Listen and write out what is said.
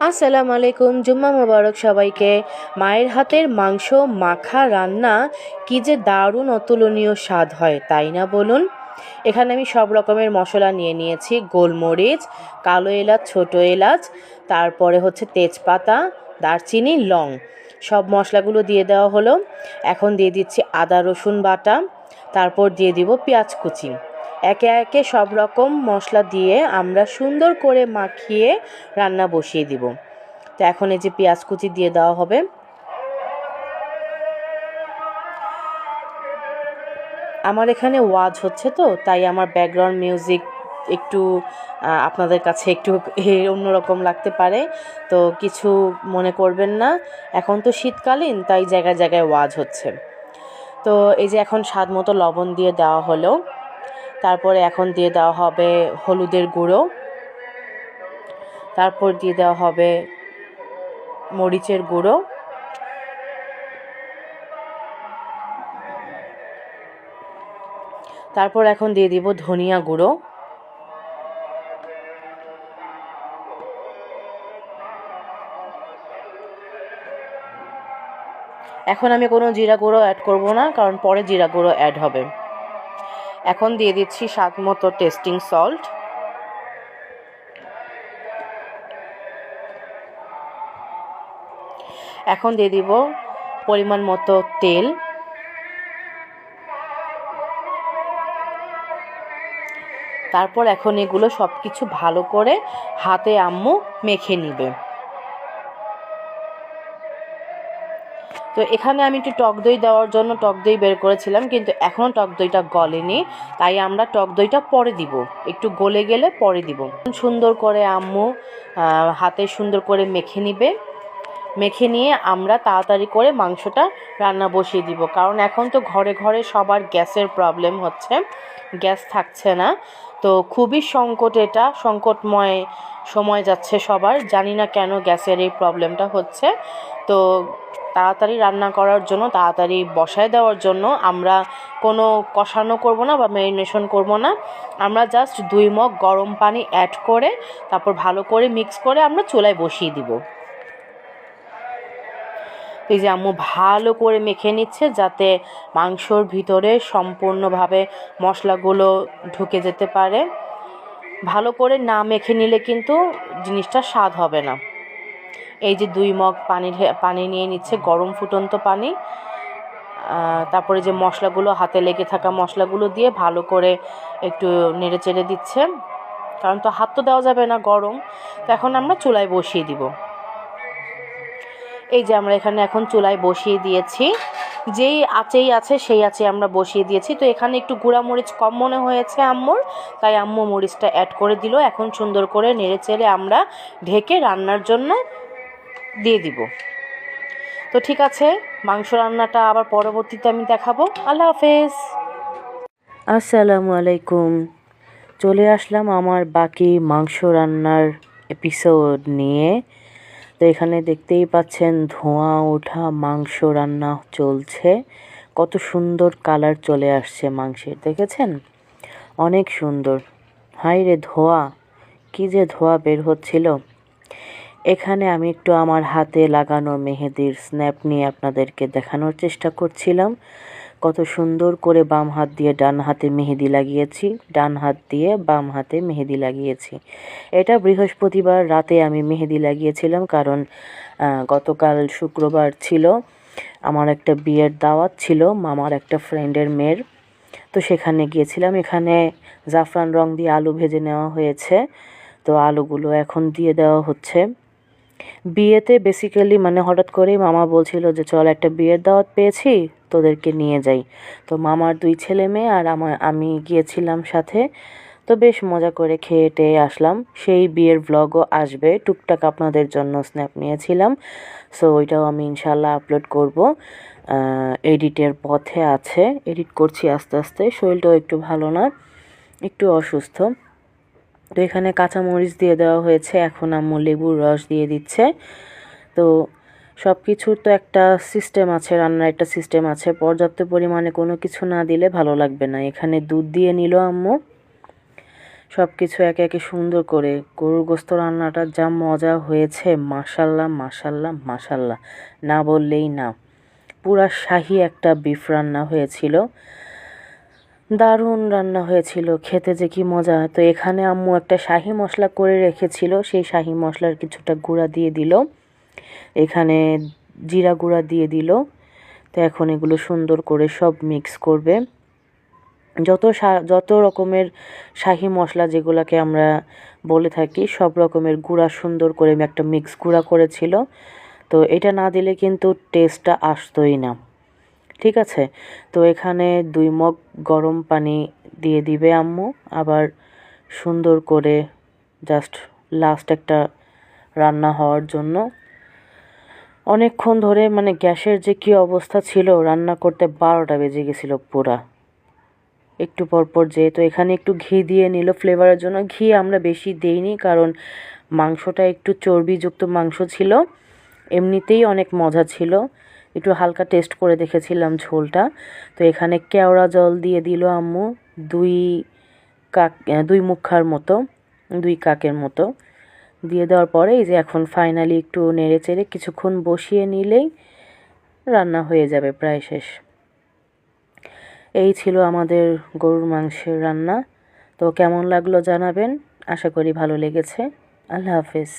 আসসালামু আলাইকুম, জুম্মা মোবারক সবাইকে। মায়ের হাতের মাংস মাখা রান্না কি যে দারুণ অতুলনীয় স্বাদ হয়, তাই না বলুন? এখানে আমি সব রকমের মশলা নিয়ে নিয়েছি। গোলমরিচ, কালো এলাচ, ছোট এলাচ, তারপরে হচ্ছে তেজপাতা, দারচিনি, লং, সব মশলাগুলো দিয়ে দেওয়া হলো। এখন দিয়ে দিচ্ছি আদা রসুন বাটা, তারপর দিয়ে দিব পেঁয়াজ কুচি। একে একে সব রকম মশলা দিয়ে আমরা সুন্দর করে মাখিয়ে রান্না বসিয়ে দিব। তো এখন এই যে পেঁয়াজ কুচি দিয়ে দেওয়া হবে। আমার এখানে ওয়াজ হচ্ছে, তো তাই আমার ব্যাকগ্রাউন্ড মিউজিক একটু আপনাদের কাছে একটু অন্যরকম লাগতে পারে, তো কিছু মনে করবেন না। এখন তো শীতকালীন, তাই জায়গায় জায়গায় ওয়াজ হচ্ছে। তো এই যে এখন স্বাদ মতো লবণ দিয়ে দেওয়া হলো। তারপরে এখন দিয়ে দেওয়া হবে হলুদের গুঁড়ো, তারপর দিয়ে দেওয়া হবে মরিচের গুঁড়ো, তারপর এখন দিয়ে দিব ধনিয়া গুঁড়ো, এখন আমি কোনো জিরা গুঁড়ো অ্যাড করব না, কারণ পরে জিরা গুঁড়ো অ্যাড হবে। এখন দিয়ে দিচ্ছি স্বাদ মতো টেস্টিং সল্ট, এখন দিয়ে দিব পরিমাণ মতো তেল, তারপর এখন এগুলো সব কিছু ভালো করে হাতে আম্মু মেখে নিবে। তো এখানে আমি একটু টক দই দেওয়ার জন্য টক দই বের করেছিলাম, কিন্তু এখনও টক দইটা গলেনি, তাই আমরা টক দইটা পরে দিব, একটু গলে গেলে পরে দিব। সুন্দর করে আম্মু হাতে সুন্দর করে মেখে নিবে। মেখে নিয়ে আমরা তাড়াতাড়ি করে মাংসটা রান্না বসিয়ে দিব, কারণ এখন তো ঘরে ঘরে সবার গ্যাসের প্রবলেম হচ্ছে, গ্যাস থাকছে না। তো খুবই সংকট, এটা সংকটময় সময় যাচ্ছে সবার, জানি না কেন গ্যাসের এই প্রবলেমটা হচ্ছে। তো তাড়াতাড়ি রান্না করার জন্য, তাড়াতাড়ি বসায় দেওয়ার জন্য আমরা কোনো কষানো করব না বা ম্যারিনেশন করব না, আমরা জাস্ট 2 মগ গরম পানি অ্যাড করে তারপর ভালো করে মিক্স করে আমরা চুলায় বসিয়ে দিব। এই যে আম্মু ভালো করে মেখে নিচ্ছে, যাতে মাংসর ভিতরে সম্পূর্ণভাবে মশলাগুলো ঢুকে যেতে পারে। ভালো করে না মেখে নিলে কিন্তু জিনিসটা স্বাদ হবে না। এই যে 2 মগ পানি নিয়ে নিচ্ছে, গরম ফুটন্ত পানি। তারপরে যে মশলাগুলো, হাতে লেগে থাকা মশলাগুলো দিয়ে ভালো করে একটু নেড়ে চেড়ে দিচ্ছে, কারণ তো হাত তো দেওয়া যাবে না, গরম। তো এখন আমরা চুলায় বসিয়ে দিব। এই যে আমরা এখানে এখন চুলায় বসিয়ে দিয়েছি, যেই আঁচেই আছে সেই আঁচে আমরা বসিয়ে দিয়েছি। তো এখানে একটু গুঁড়া মরিচ কম মনে হয়েছে আম্মুর, তাই আম্মু মরিচটা অ্যাড করে দিল। এখন সুন্দর করে নেড়ে চেড়ে আমরা ঢেকে রান্নার জন্য দিয়ে দিব। তো ঠিক আছে, মাংস রান্নাটা আবার পরবর্তীতে আমি দেখাবো। আল্লাহ হাফেজ। আসসালামু আলাইকুম, চলে আসলাম আমার বাকি মাংস রান্নার এপিসোড নিয়ে। তো এখানে দেখতেই পাচ্ছেন ধোঁয়া ওঠা মাংস রান্না চলছে। কত সুন্দর কালার চলে আসছে মাংসের, দেখেছেন? অনেক সুন্দর। হাই রে ধোঁয়া, কি যে ধোঁয়া বের হচ্ছিল। এখানে আমি একটু আমার হাতে লাগানো মেহেদির স্ন্যাপ নিয়ে আপনাদেরকে দেখানোর চেষ্টা করছিলাম। কত সুন্দর করে বাম হাত দিয়ে ডান হাতে মেহেদি লাগিয়েছি, ডান হাত দিয়ে বাম হাতে মেহেদি লাগিয়েছি। এটা বৃহস্পতিবার রাতে আমি মেহেদি লাগিয়েছিলাম, কারণ গতকাল শুক্রবার ছিল, আমার একটা বিয়ের দাওয়াত ছিল মামার একটা ফ্রেন্ডের মেয়ের। তো সেখানে গিয়েছিলাম। এখানে জাফরান রং দিয়ে আলু ভেজে নেওয়া হয়েছে, তো আলুগুলো এখন দিয়ে দেওয়া হচ্ছে। বিয়েতে বেসিক্যালি হঠাৎ করেই মামা বলছিল যে চল একটা বিয়ের দাওয়াত পেয়েছি, তোদেরকে নিয়ে যাই। তো মামার 2 ছেলে মেয়ে আর আমি গিয়েছিলাম সাথে। তো বেশ মজা করে খেয়ে টেয়ে আসলাম। সেই বিয়ের ভ্লগও আসবে, টুকটাক আপনাদের জন্য স্ন্যাপ নিয়েছিলাম। সো ওইটাও আমি ইনশাল্লাহ আপলোড করব। এডিটের পথে আছে, এডিট করছি আস্তে আস্তে, শরীরটাও একটু ভালো না, একটু অসুস্থ। তো এখানে কাঁচামরিচ দিয়ে দেওয়া হয়েছে, এখন আম্মু লেবুর রস দিয়ে দিচ্ছে। তো সব কিছুর তো একটা সিস্টেম আছে, রান্নার একটা সিস্টেম আছে, পর্যাপ্ত পরিমাণে কোনো কিছু না দিলে ভালো লাগবে না। এখানে দুধ দিয়ে নিল আম্মু, সব কিছু একে একে সুন্দর করে। গরুর গোস্ত রান্নাটা যা মজা হয়েছে, মাশাল্লাহ মাশাল্লাহ মাশাল্লাহ, না বললেই না। পুরা শাহী একটা বিফ রান্না হয়েছিল, দারুণ রান্না হয়েছিল, খেতে যে কি মজা। তো এখানে আম্মু একটা শাহী মশলা করে রেখেছিল, সেই শাহী মশলার কিছুটা গুঁড়া দিয়ে দিল, এখানে জিরা গুঁড়া দিয়ে দিল। তো এখন এগুলো সুন্দর করে সব মিক্স করবে। যত রকমের শাহী মশলা যেগুলোকে আমরা বলে থাকি, সব রকমের গুঁড়া সুন্দর করে একটা মিক্স গুঁড়া করেছিল। তো এটা না দিলে কিন্তু টেস্টটা আসতোই না, ঠিক আছে। তো এখানে 2 মগ গরম পানি দিয়ে দিবে আম্মু, আবার সুন্দর করে জাস্ট লাস্ট একটা রান্না হওয়ার জন্য। অনেকক্ষণ ধরে মানে গ্যাসের যে কী অবস্থা ছিল, রান্না করতে 12টা বেজে গেছিলো পুরা। একটু পরপর যেহেতু এখানে একটু ঘি দিয়ে নিল ফ্লেভারের জন্য। ঘি আমরা বেশি দেইনি, কারণ মাংসটা একটু চর্বিযুক্ত মাংস ছিল, এমনিতেই অনেক মজা ছিল। একটু হালকা টেস্ট করে দেখেছিলাম ঝোলটা। তো এখানে কেওড়া জল দিয়ে দিল আম্মু, 2 মুখার মতো, 2 কাকের মতো দিয়ে দেওয়ার পরে এই যে এখন ফাইনালি একটু নেড়ে চেড়ে কিছুক্ষণ বসিয়ে নিলেই রান্না হয়ে যাবে, প্রায় শেষ। এই ছিল আমাদের গরুর মাংসের রান্না। তো কেমন লাগলো জানাবেন, আশা করি ভালো লেগেছে। আল্লাহ হাফেজ।